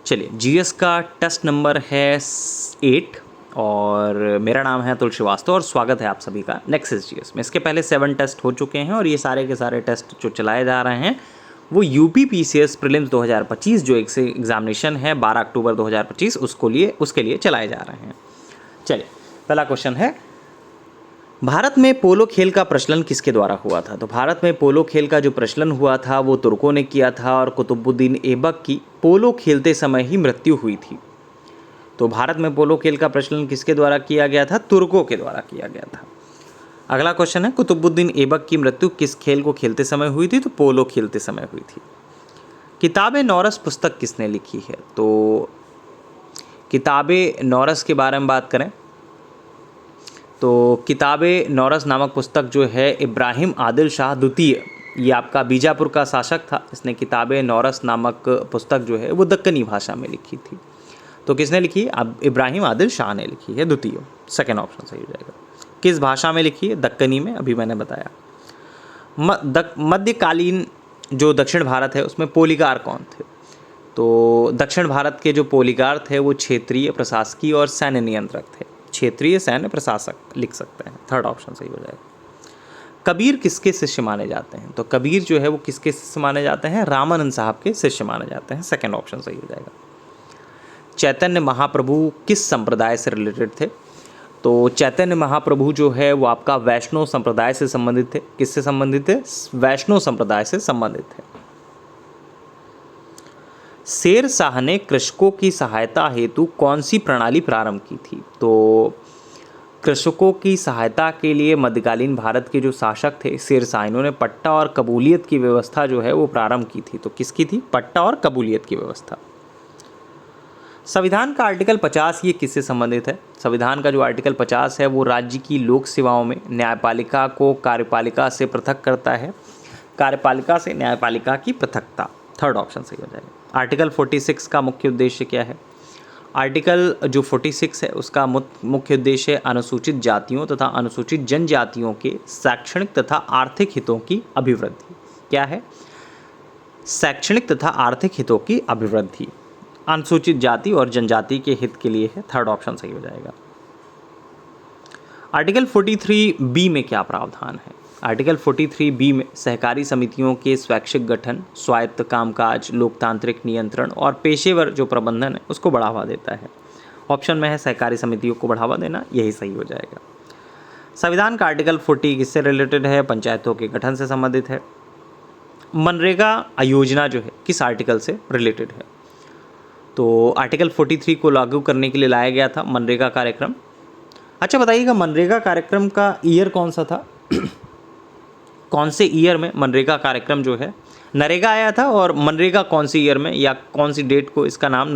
चलिए, जीएस का test number है 8 और मेरा नाम है अतुल श्रीवास्तव और स्वागत है आप सभी का नेक्सस जीएस में। इसके पहले 7 टेस्ट हो चुके हैं और ये सारे के सारे टेस्ट जो चलाए जा रहे हैं वो यूपी पीसीएस प्रीलिम्स 2025 जो एक से एग्जामिनेशन है 12 अक्टूबर 2025 उसके लिए चलाए जा रहे हैं। चलिए, पहला क्वेश्चन है, भारत में पोलो खेल का प्रचलन किसके द्वारा हुआ था? तो भारत में पोलो खेल का जो प्रचलन हुआ था वो तुर्कों ने किया था और कुतुबुद्दीन ऐबक की पोलो खेलते समय ही मृत्यु हुई थी। तो भारत में पोलो खेल का प्रचलन किसके द्वारा किया गया था? तुर्कों के द्वारा किया गया था। अगला क्वेश्चन है, कुतुबुद्दीन ऐबक की मृत्यु किस खेल को खेलते समय हुई थी? तो पोलो खेलते समय हुई थी। किताबे नौरस पुस्तक किसने लिखी है? तो किताबे नौरस के बारे में बात करें तो किताबे नौरस नामक पुस्तक जो है इब्राहिम आदिल शाह द्वितीय, ये आपका बीजापुर का शासक था, इसने किताबे नौरस नामक पुस्तक जो है वो दक्कनी भाषा में लिखी थी। तो किसने लिखी है? अब इब्राहिम आदिल शाह ने लिखी है, द्वितीय, सेकेंड ऑप्शन सही हो जाएगा। किस भाषा में लिखी है? दक्कनी में, अभी मैंने बताया। मध्यकालीन जो दक्षिण भारत है उसमें पोलीगार कौन थे? तो दक्षिण भारत के जो पोलीगार थे वो क्षेत्रीय, प्रशासकीय और सैन्य नियंत्रक थे। क्षेत्रीय, सैन्य, प्रशासक लिख सकते हैं, थर्ड ऑप्शन सही हो जाएगा। कबीर किसके शिष्य माने जाते हैं? तो कबीर जो है वो किसके शिष्य माने जाते हैं? रामानंद साहब के शिष्य माने जाते हैं, सेकंड ऑप्शन सही हो जाएगा। चैतन्य महाप्रभु किस संप्रदाय से रिलेटेड थे? तो चैतन्य महाप्रभु जो है वो आपका वैष्णव संप्रदाय से संबंधित थे। किससे संबंधित थे? वैष्णव संप्रदाय से संबंधित थे। शेर शाह ने कृषकों की सहायता हेतु कौन सी प्रणाली प्रारंभ की थी? तो कृषकों की सहायता के लिए मध्यकालीन भारत के जो शासक थे शेर शाह, इन्होंने पट्टा और कबूलियत की व्यवस्था जो है वो प्रारंभ की थी। तो किसकी थी? पट्टा और कबूलियत की व्यवस्था। संविधान का आर्टिकल 50 ये किससे संबंधित है? संविधान का जो आर्टिकल 50 है वो राज्य की लोक सेवाओं में न्यायपालिका को कार्यपालिका से पृथक करता है, कार्यपालिका से न्यायपालिका की पृथकता, थर्ड ऑप्शन सही हो जाएगा। आर्टिकल 46 का मुख्य उद्देश्य क्या है? आर्टिकल जो 46 है उसका मुख्य उद्देश्य है अनुसूचित जातियों तथा अनुसूचित जनजातियों के शैक्षणिक तथा आर्थिक हितों की अभिवृद्धि। क्या है? शैक्षणिक तथा आर्थिक हितों की अभिवृद्धि, अनुसूचित जाति और जनजाति के हित के लिए है, थर्ड ऑप्शन सही हो जाएगा। आर्टिकल 43B में क्या प्रावधान है? आर्टिकल 43B में सहकारी समितियों के स्वैच्छिक गठन, स्वायत्त कामकाज, लोकतांत्रिक नियंत्रण और पेशेवर जो प्रबंधन है उसको बढ़ावा देता है। ऑप्शन में है सहकारी समितियों को बढ़ावा देना, यही सही हो जाएगा। संविधान का आर्टिकल 40 किससे रिलेटेड है? पंचायतों के गठन से संबंधित है। मनरेगा योजना जो है किस आर्टिकल से रिलेटेड है? तो आर्टिकल 43 को लागू करने के लिए लाया गया था मनरेगा कार्यक्रम। अच्छा बताइएगा, मनरेगा कार्यक्रम का ईयर कौन सा था? कौन से ईयर में मनरेगा कार्यक्रम जो है, नरेगा आया था और मनरेगा कौन सी ईयर में या कौन सी डेट को इसका नाम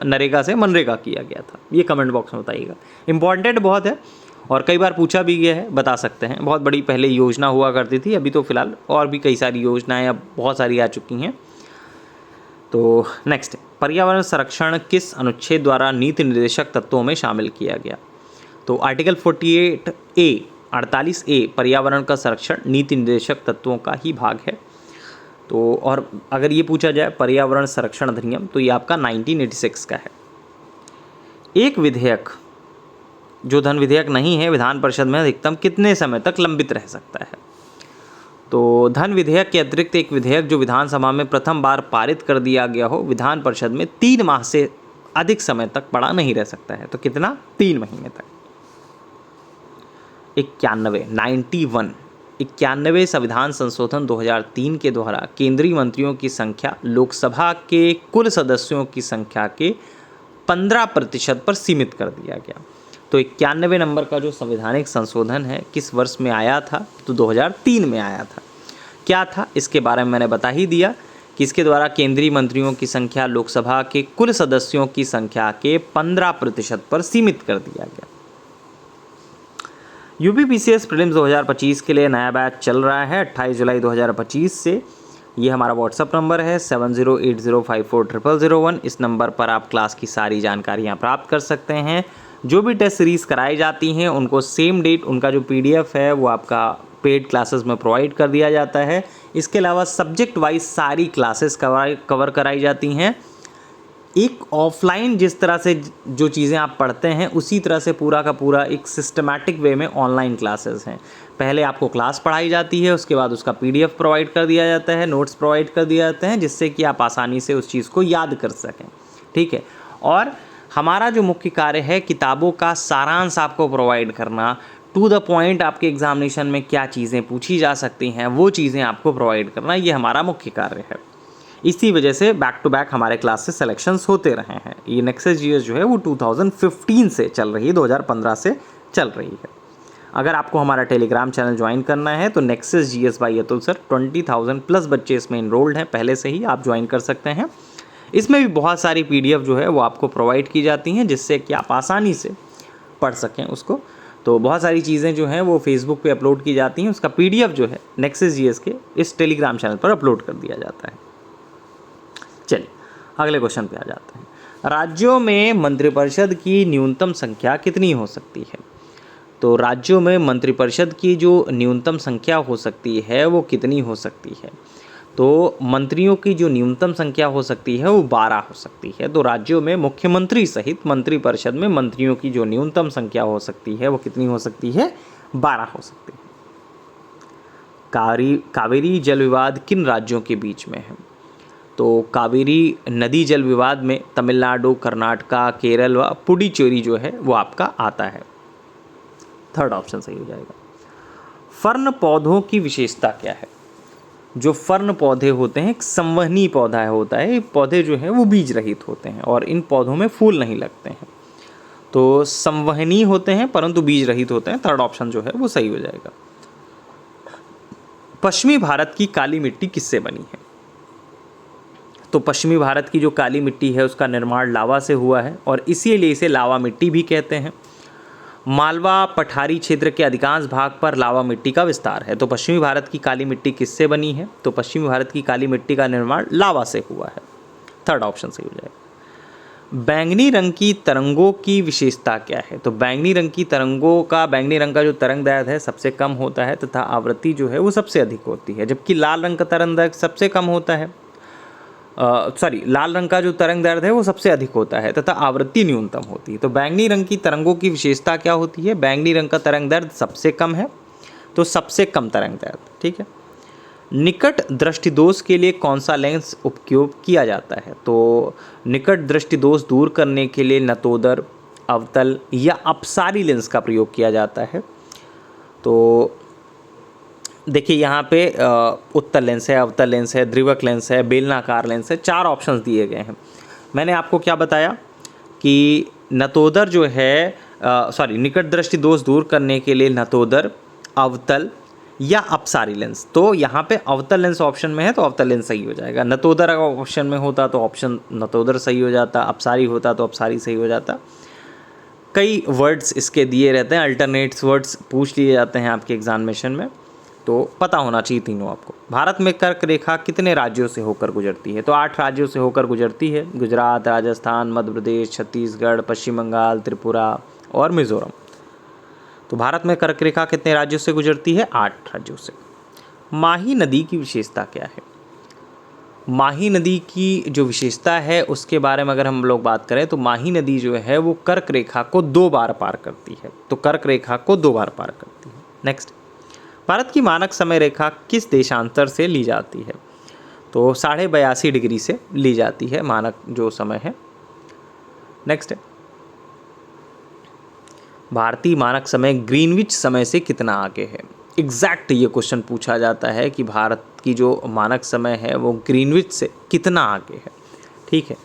नरेगा से मनरेगा किया गया था? ये कमेंट बॉक्स में बताइएगा, इंपॉर्टेंट बहुत है और कई बार पूछा भी गया है, बता सकते हैं। बहुत बड़ी पहले योजना हुआ करती थी, अभी तो फिलहाल और भी कई सारी योजनाएं अब बहुत सारी आ चुकी हैं। तो नेक्स्ट, पर्यावरण संरक्षण किस अनुच्छेद द्वारा नीति निर्देशक तत्वों में शामिल किया गया? तो आर्टिकल 48A पर्यावरण का संरक्षण नीति निर्देशक तत्वों का ही भाग है। तो और अगर ये पूछा जाए पर्यावरण संरक्षण अधिनियम तो ये आपका 1986 का है। एक विधेयक जो धन विधेयक नहीं है विधान परिषद में अधिकतम कितने समय तक लंबित रह सकता है? तो धन विधेयक के अतिरिक्त एक विधेयक जो विधानसभा में प्रथम बार पारित कर दिया गया हो विधान परिषद में 3 माह से अधिक समय तक पड़ा नहीं रह सकता है। तो कितना? 3 महीने तक। 91 संविधान संशोधन 2003 के द्वारा केंद्रीय मंत्रियों की संख्या लोकसभा के कुल सदस्यों की संख्या के 15% पर सीमित कर दिया गया। तो 91 नंबर का जो संवैधानिक संशोधन है किस वर्ष में आया था? तो 2003 में आया था। क्या था इसके बारे में मैंने बता ही दिया कि इसके द्वारा केंद्रीय मंत्रियों की संख्या लोकसभा के कुल सदस्यों की संख्या के 15% पर सीमित कर दिया गया। यूपी पीसीएस प्रीलिम्स 2025 के लिए नया बैच चल रहा है 28 जुलाई 2025 से। ये हमारा व्हाट्सअप नंबर है 7080540001। इस नंबर पर आप क्लास की सारी जानकारियाँ प्राप्त कर सकते हैं। जो भी टेस्ट सीरीज़ कराई जाती हैं उनको सेम डेट उनका जो PDF है वो आपका पेड क्लासेस में प्रोवाइड कर दिया जाता है। इसके अलावा सब्जेक्ट वाइज सारी क्लासेस कवर कराई जाती हैं एक ऑफलाइन जिस तरह से जो चीज़ें आप पढ़ते हैं उसी तरह से पूरा का पूरा एक सिस्टमैटिक वे में ऑनलाइन क्लासेस हैं। पहले आपको क्लास पढ़ाई जाती है, उसके बाद उसका PDF प्रोवाइड कर दिया जाता है, नोट्स प्रोवाइड कर दिए जाते हैं, जिससे कि आप आसानी से उस चीज़ को याद कर सकें। ठीक है, और हमारा जो मुख्य कार्य है किताबों का सारांश आपको प्रोवाइड करना, टू द पॉइंट आपके एग्जामिनेशन में क्या चीज़ें पूछी जा सकती हैं वो चीज़ें आपको प्रोवाइड करना, ये हमारा मुख्य कार्य है। इसी वजह से बैक टू बैक हमारे क्लास से सिलेक्शंस होते रहे हैं। ये नेक्सस जीएस जो है वो 2015 से चल रही है, 2015 से चल रही है। अगर आपको हमारा टेलीग्राम चैनल ज्वाइन करना है तो nexus GS bye Atul sir, 20,000 plus बच्चे इसमें इनरोल्ड हैं पहले से ही, आप ज्वाइन कर सकते हैं। इसमें भी बहुत सारी PDF जो है वो आपको प्रोवाइड की जाती हैं, जिससे कि आप आसानी से पढ़ सकें उसको। तो बहुत सारी चीज़ें जो हैं वो फेसबुक पे अपलोड की जाती हैं, उसका PDF जो है नेक्सस जीएस के इस टेलीग्राम चैनल पर अपलोड कर दिया जाता है। चलिए अगले क्वेश्चन पे आ जाते हैं। राज्यों में मंत्रिपरिषद की न्यूनतम संख्या कितनी हो सकती है? तो राज्यों में मंत्रिपरिषद की जो न्यूनतम संख्या हो सकती है वो कितनी हो सकती है? तो मंत्रियों की जो न्यूनतम संख्या हो सकती है वो 12 हो सकती है। तो राज्यों में मुख्यमंत्री सहित मंत्रिपरिषद में मंत्रियों की जो न्यूनतम संख्या हो सकती है वो कितनी हो सकती है? 12 हो सकती है। कावेरी जल विवाद किन राज्यों के बीच में है? तो कावेरी नदी जल विवाद में तमिलनाडु, कर्नाटका, केरल व पुडुचेरी जो है वो आपका आता है। थर्ड ऑप्शन सही हो जाएगा। फर्न पौधों की विशेषता क्या है? जो फर्न पौधे होते हैं एक संवहनी पौधा होता है, ये पौधे जो हैं वो बीज रहित होते हैं और इन पौधों में फूल नहीं लगते हैं, तो संवहनी होते हैं परंतु बीज रहित होते हैं। थर्ड ऑप्शन जो है वो सही हो जाएगा। पश्चिमी भारत की काली मिट्टी किससे बनी है? तो पश्चिमी भारत की जो काली मिट्टी है उसका निर्माण लावा से हुआ है और इसीलिए इसे लावा मिट्टी भी कहते हैं। मालवा पठारी क्षेत्र के अधिकांश भाग पर लावा मिट्टी का विस्तार है। तो पश्चिमी भारत की काली मिट्टी किससे बनी है? तो पश्चिमी भारत की काली मिट्टी का निर्माण लावा से हुआ है। थर्ड ऑप्शन सही हो जाएगा। बैंगनी रंग की तरंगों की विशेषता क्या है? तो बैंगनी रंग की तरंगों का, बैंगनी रंग का जो तरंग दैर्ध्य है सबसे कम होता है तथा आवृत्ति जो है वो सबसे अधिक होती है, जबकि लाल रंग का तरंग दैर्ध्य सबसे कम होता है, लाल रंग का जो तरंग दैर्ध्य है वो सबसे अधिक होता है तथा आवृत्ति न्यूनतम होती है। तो बैंगनी रंग की तरंगों की विशेषता क्या होती है? बैंगनी रंग का तरंग दैर्ध्य सबसे कम है, तो सबसे कम तरंग दैर्ध्य। ठीक है। निकट दृष्टि दोष के लिए कौन सा लेंस उपयोग किया जाता है? तो निकट दृष्टि दोष दूर करने के लिए नतोदर, अवतल या अपसारी लेंस का प्रयोग किया जाता है। तो देखिए यहाँ पे उत्तल लेंस है, अवतल लेंस है, द्विवर्क लेंस है, बेलनाकार लेंस है, 4 ऑप्शंस दिए गए हैं। मैंने आपको क्या बताया कि नतोदर जो है निकट दृष्टि दोष दूर करने के लिए नतोदर, अवतल या अपसारी लेंस। तो यहाँ पे अवतल लेंस ऑप्शन में है तो अवतल लेंस सही हो जाएगा। नतोदर अगर ऑप्शन में होता तो ऑप्शन नतोदर सही हो जाता, अपसारी होता तो अपसारी सही हो जाता। कई वर्ड्स इसके दिए रहते हैं, अल्टरनेट्स वर्ड्स पूछ लिए जाते हैं आपके एग्जामिनेशन में, तो पता होना चाहिए तीनों आपको। भारत में कर्क रेखा कितने राज्यों से होकर गुजरती है? तो 8 राज्यों से होकर गुजरती है। गुजरात, राजस्थान, मध्य प्रदेश, छत्तीसगढ़, पश्चिम बंगाल, त्रिपुरा और मिजोरम। तो भारत में कर्क रेखा कितने राज्यों से गुजरती है? 8 राज्यों से। माही नदी की विशेषता क्या है? माही नदी की जो विशेषता है उसके बारे में अगर हम लोग बात करें तो माही नदी जो है वो कर्क रेखा को 2 बार पार करती है। तो कर्क रेखा को 2 बार पार करती है। नेक्स्ट, भारत की मानक समय रेखा किस देशांतर से ली जाती है? तो 82.5 डिग्री से ली जाती है मानक जो समय है। नेक्स्ट है, भारतीय मानक समय ग्रीनविच समय से कितना आगे है? एग्जैक्ट ये क्वेश्चन पूछा जाता है कि भारत की जो मानक समय है वो ग्रीनविच से कितना आगे है। ठीक है,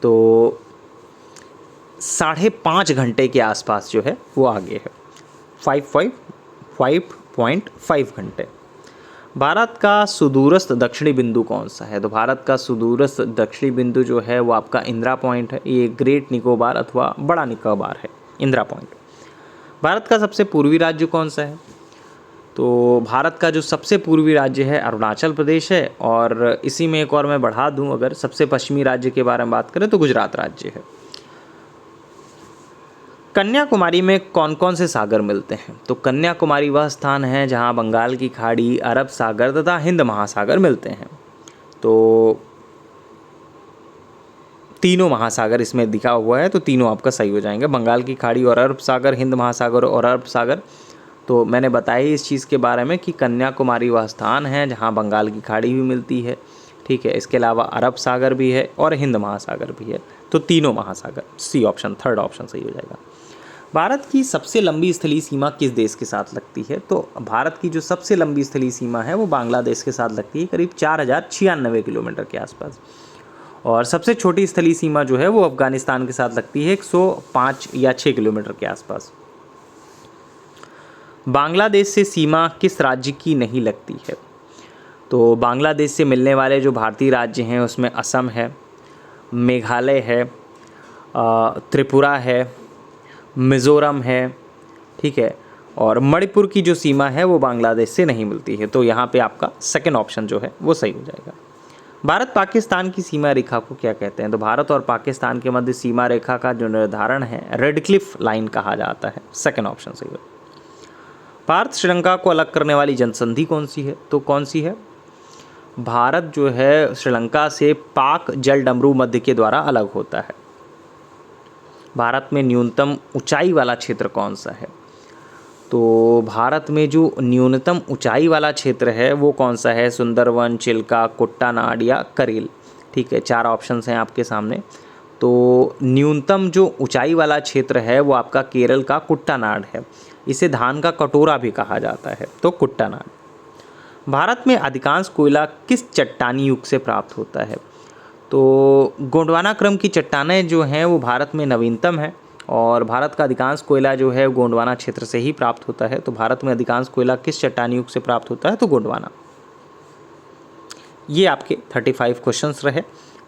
तो 5.5 घंटे के आसपास जो है वो आगे है, 5.5 घंटे। भारत का सुदूरस्थ दक्षिणी बिंदु कौन सा है? तो भारत का सुदूरस्थ दक्षिणी बिंदु जो है वो आपका इंदिरा पॉइंट है। ये ग्रेट निकोबार अथवा बड़ा निकोबार है, इंदिरा पॉइंट। भारत का सबसे पूर्वी राज्य कौन सा है? तो भारत का जो सबसे पूर्वी राज्य है अरुणाचल प्रदेश है, और इसी में एक और मैं बढ़ा दूं, अगर सबसे पश्चिमी राज्य के बारे में बात करें तो गुजरात राज्य है। कन्याकुमारी में कौन कौन से सागर मिलते हैं? तो कन्याकुमारी वह स्थान है जहां बंगाल की खाड़ी, अरब सागर तथा हिंद महासागर मिलते हैं। तो तीनों महासागर इसमें दिखा हुआ है, तो तीनों आपका सही हो जाएंगे, बंगाल की खाड़ी और अरब सागर, हिंद महासागर और अरब सागर। तो मैंने बताया इस चीज़ के बारे में कि कन्याकुमारी वह स्थान है जहाँ बंगाल की खाड़ी भी मिलती है, ठीक है। इसके अलावा अरब सागर भी है और हिंद महासागर भी है, तो तीनों महासागर, सी ऑप्शन, थर्ड ऑप्शन सही हो जाएगा। भारत की सबसे लंबी स्थलीय सीमा किस देश के साथ लगती है? तो भारत की जो सबसे लंबी स्थलीय सीमा है वो बांग्लादेश के साथ लगती है, करीब 4096 किलोमीटर के आसपास। और सबसे छोटी स्थलीय सीमा जो है वो अफगानिस्तान के साथ लगती है, 105 या 6 किलोमीटर के आसपास। बांग्लादेश से सीमा किस राज्य की नहीं लगती है? तो बांग्लादेश से मिलने वाले जो भारतीय राज्य हैं उसमें असम है, मेघालय है, त्रिपुरा है, मिज़ोरम है, ठीक है, और मणिपुर की जो सीमा है वो बांग्लादेश से नहीं मिलती है, तो यहाँ पे आपका सेकंड ऑप्शन जो है वो सही हो जाएगा। भारत पाकिस्तान की सीमा रेखा को क्या कहते हैं? तो भारत और पाकिस्तान के मध्य सीमा रेखा का जो निर्धारण है रेड क्लिफ लाइन कहा जाता है, सेकंड ऑप्शन सही हो। भारत श्रीलंका को अलग करने वाली जनसंधि कौन सी है? तो कौन सी है? भारत जो है श्रीलंका से पाक जल डमरू मध्य के द्वारा अलग होता है। भारत में न्यूनतम ऊंचाई वाला क्षेत्र कौन सा है? तो भारत में जो न्यूनतम ऊंचाई वाला क्षेत्र है वो कौन सा है? सुंदरवन, चिल्का, कुट्टानाड या करेल, ठीक है, 4 ऑप्शंस हैं आपके सामने। तो न्यूनतम जो ऊंचाई वाला क्षेत्र है वो आपका केरल का कुट्टानाड है, इसे धान का कटोरा भी कहा जाता है, तो कुट्टानाड। भारत में अधिकांश कोयला किस चट्टानी युग से प्राप्त होता है? तो गोंडवाना क्रम की चट्टानें जो हैं वो भारत में नवीनतम है और भारत का अधिकांश कोयला जो है गोंडवाना क्षेत्र से ही प्राप्त होता है। तो भारत में अधिकांश कोयला किस चट्टानी युग से प्राप्त होता है? तो गोंडवाना। ये आपके 35 क्वेश्चंस रहे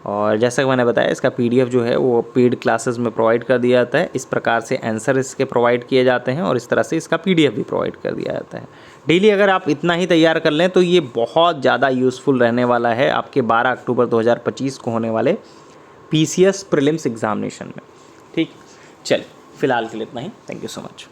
और जैसा कि मैंने बताया इसका PDF जो है वो पेड क्लासेस में प्रोवाइड कर दिया जाता है। इस प्रकार से आंसर इसके प्रोवाइड किए जाते हैं और इस तरह से इसका PDF भी प्रोवाइड कर दिया जाता है। डेली अगर आप इतना ही तैयार कर लें तो ये बहुत ज़्यादा यूज़फुल रहने वाला है आपके 12 अक्टूबर 2025 को होने वाले PCS प्रीलिम्स एग्जामिनेशन में, ठीक। चलिए फिलहाल के लिए इतना ही। Thank you so much.